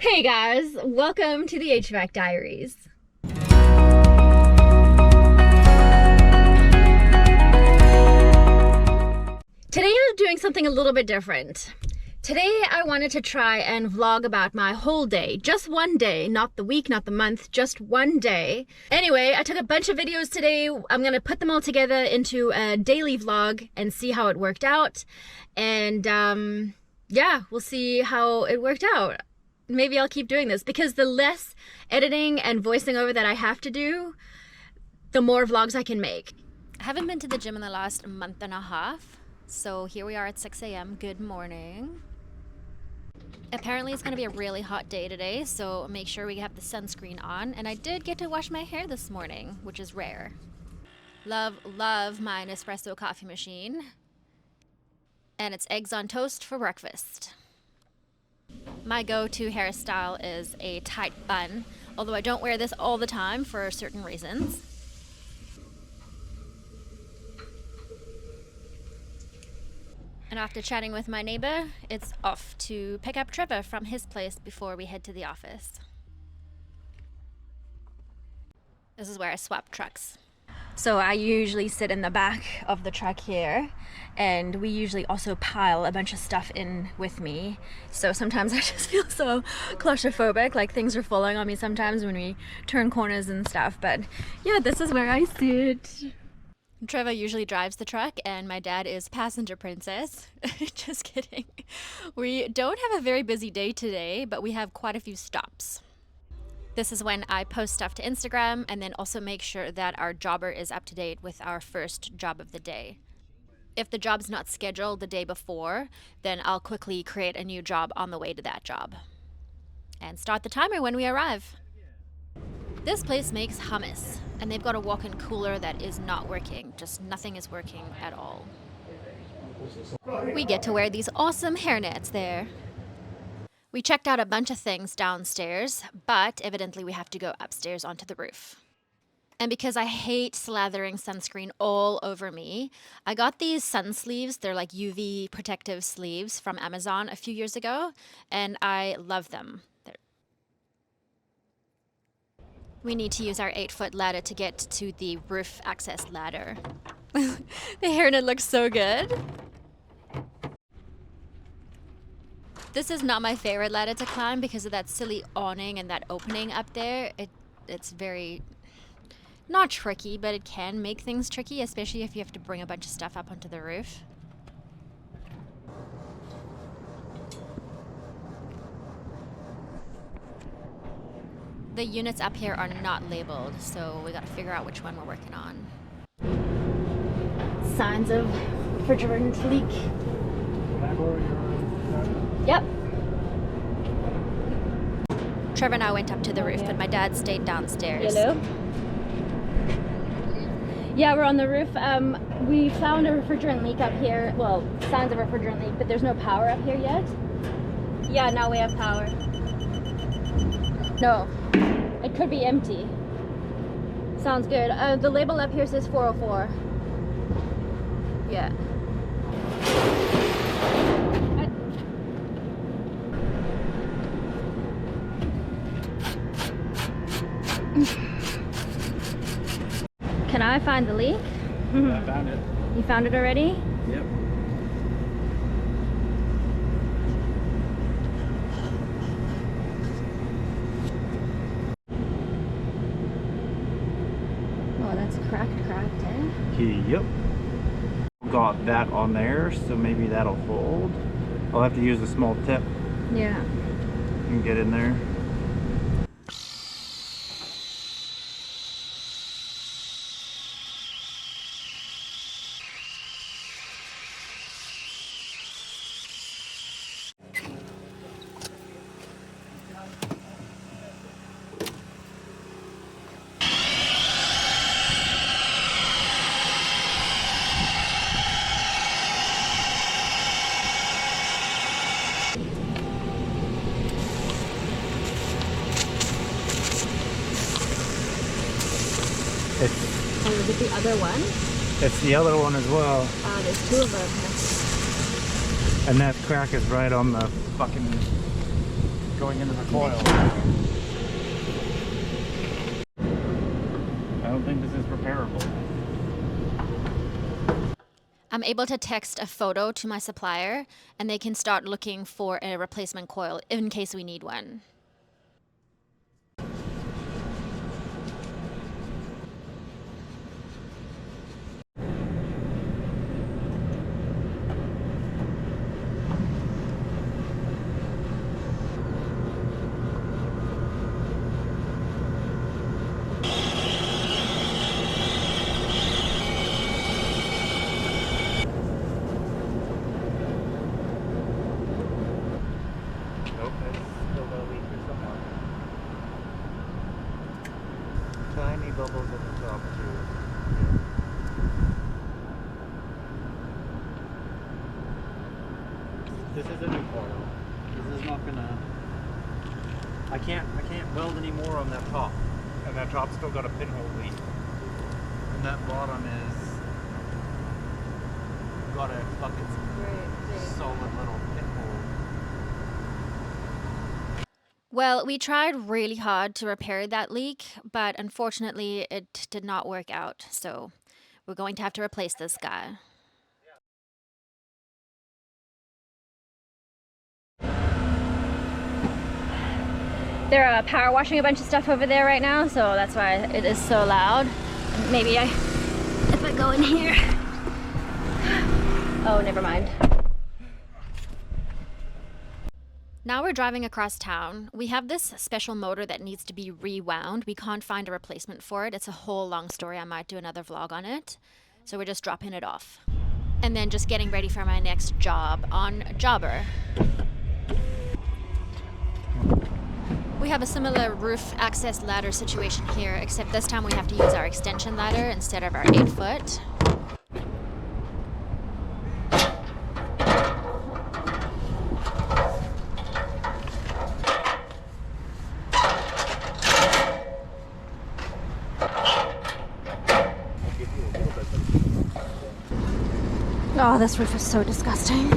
Hey guys, welcome to the HVAC Diaries. Today I'm doing something a little bit different. Today I wanted to try and vlog about my whole day. Just one day, not the week, not the month, just one day. Anyway, I took a bunch of videos today. I'm gonna put them all together into a daily vlog and see how it worked out. And yeah, we'll see how it worked out. Maybe I'll keep doing this because the less editing and voicing over that I have to do, the more vlogs I can make. I haven't been to the gym in the last month and a half, so here we are at 6 a.m. Good morning. Apparently it's going to be a really hot day today, so make sure we have the sunscreen on. And I did get to wash my hair this morning, which is rare. Love my Nespresso coffee machine. And it's eggs on toast for breakfast. My go-to hairstyle is a tight bun, although I don't wear this all the time for certain reasons. And after chatting with my neighbor, it's off to pick up Trevor from his place before we head to the office. This is where I swap trucks. So I usually sit in the back of the truck here, and we usually also pile a bunch of stuff in with me. So sometimes I just feel so claustrophobic, like things are falling on me sometimes when we turn corners and stuff. But yeah, this is where I sit. Trevor usually drives the truck and my dad is passenger princess. Just kidding. We don't have a very busy day today, but we have quite a few stops. This is when I post stuff to Instagram and then also make sure that our jobber is up to date with our first job of the day. If the job's not scheduled the day before, then I'll quickly create a new job on the way to that job. And start the timer when we arrive. This place makes hummus, and they've got a walk-in cooler that is not working. Just nothing is working at all. We get to wear these awesome hairnets there. We checked out a bunch of things downstairs, but evidently we have to go upstairs onto the roof. And because I hate slathering sunscreen all over me, I got these sun sleeves. They're like UV protective sleeves from Amazon a few years ago, and I love them. We need to use our 8-foot ladder to get to the roof access ladder. The hairnet looks so good. This is not my favorite ladder to climb because of that silly awning and that opening up there. It's very, not tricky, but it can make things tricky, especially if you have to bring a bunch of stuff up onto the roof. The units up here are not labeled, so we gotta figure out which one we're working on. Signs of refrigerant leak. Yep. Trevor and I went up to the roof, but my dad stayed downstairs. Hello? Yeah, we're on the roof. We found a refrigerant leak up here. Well, signs of refrigerant leak, but there's no power up here yet. Yeah, now we have power. No, it could be empty. Sounds good. The label up here says 404. Yeah. Can I find the leak? I found it. You found it already? Yep. Oh, that's cracked, eh? Yep. Got that on there, so maybe that'll hold. I'll have to use a small tip Yeah. and get in there. Oh, is it the other one? It's the other one as well. There's two of them. And that crack is right on the fucking going into the coil. I don't think this is repairable. I'm able to text a photo to my supplier and they can start looking for a replacement coil in case we need one. Nope, it's still got a leak here somewhere. Tiny bubbles at the top too. This is a new coil. This is not gonna. I can't weld any more on that top, and that top's still got a pinhole leak, and that bottom is got a fucking solid little pinhole. Well, we tried really hard to repair that leak, but unfortunately it did not work out. So we're going to have to replace this guy. They're power washing a bunch of stuff over there right now, so that's why it is so loud. Maybe if I go in here. Oh, never mind. Now we're driving across town. We have this special motor that needs to be rewound. We can't find a replacement for it. It's a whole long story. I might do another vlog on it. So we're just dropping it off. And then just getting ready for my next job on Jobber. We have a similar roof access ladder situation here, except this time we have to use our extension ladder instead of our 8-foot. Oh, this roof is so disgusting.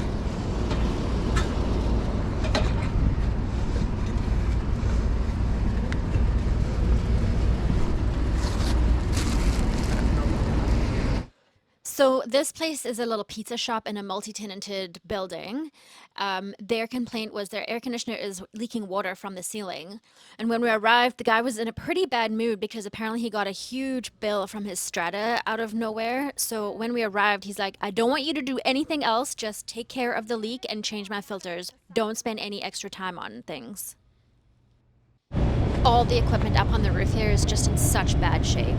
So this place is a little pizza shop in a multi-tenanted building. Their complaint was their air conditioner is leaking water from the ceiling. And when we arrived, the guy was in a pretty bad mood because apparently he got a huge bill from his strata out of nowhere. So when we arrived, he's like, I don't want you to do anything else. Just take care of the leak and change my filters. Don't spend any extra time on things. All the equipment up on the roof here is just in such bad shape.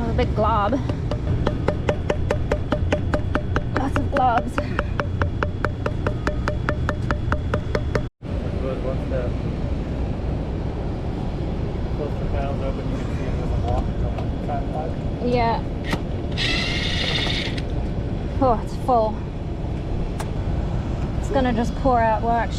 A big glob. Lots of globs. Once the filter panel's open, you can see it doesn't walk until the time pipe. Yeah. Oh, it's full. It's gonna just pour out, watch.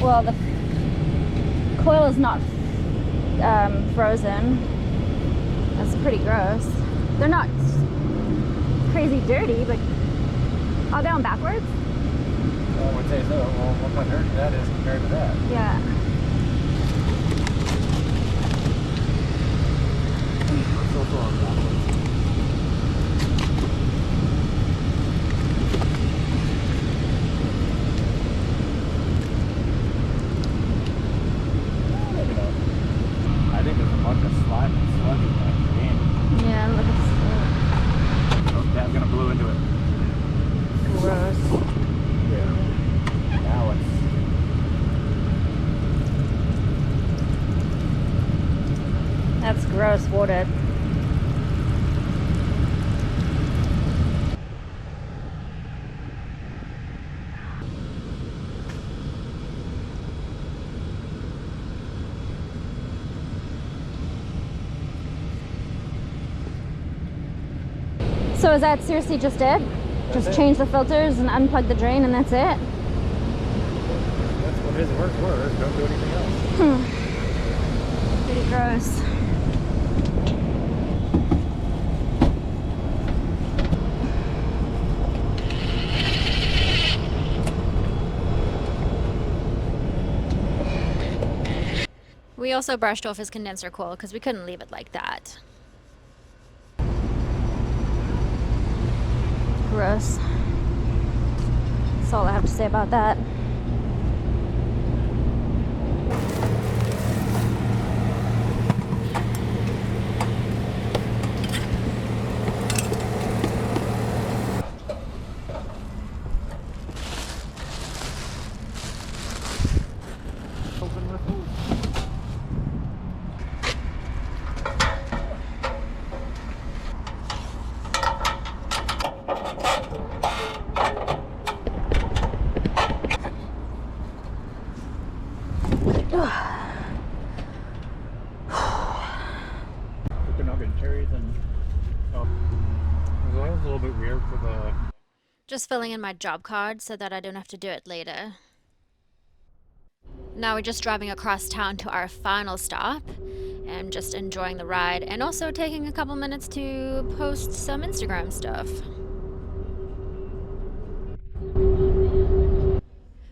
Well, the coil is not frozen. That's pretty gross. They're not crazy dirty, but are they on backwards? Well, I would say so. Well, look how dirty that is compared to that. Yeah. It's also on backwards. I think there's a bunch of slime and sludge in that game. Yeah, look at this. Oh, Dad's gonna blow into it. Gross. Yeah. Now That's gross water. So is that seriously just it? Just change the filters and unplug the drain and that's it? That's what his work was. Don't do anything else. Pretty gross. We also brushed off his condenser coil because we couldn't leave it like that. Gross. That's all I have to say about that. A little bit weird for the... Just filling in my job card so that I don't have to do it later. Now we're just driving across town to our final stop and just enjoying the ride and also taking a couple minutes to post some Instagram stuff.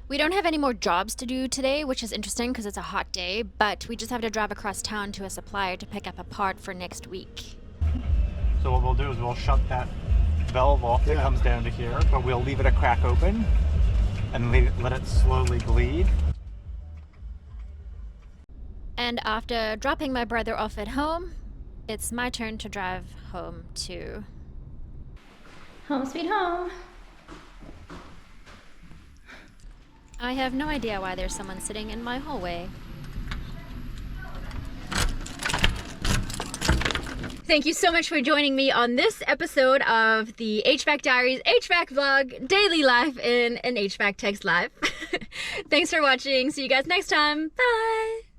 We don't have any more jobs to do today, which is interesting because it's a hot day, but we just have to drive across town to a supplier to pick up a part for next week. So what we'll do is we'll shut that valve off that comes down to here, but we'll leave it a crack open and let it slowly bleed. And after dropping my brother off at home, it's my turn to drive home to home sweet home. I have no idea why there's someone sitting in my hallway. Thank you so much for joining me on this episode of the HVAC Diaries HVAC Vlog Daily Life in an HVAC Text Live. Thanks for watching. See you guys next time. Bye!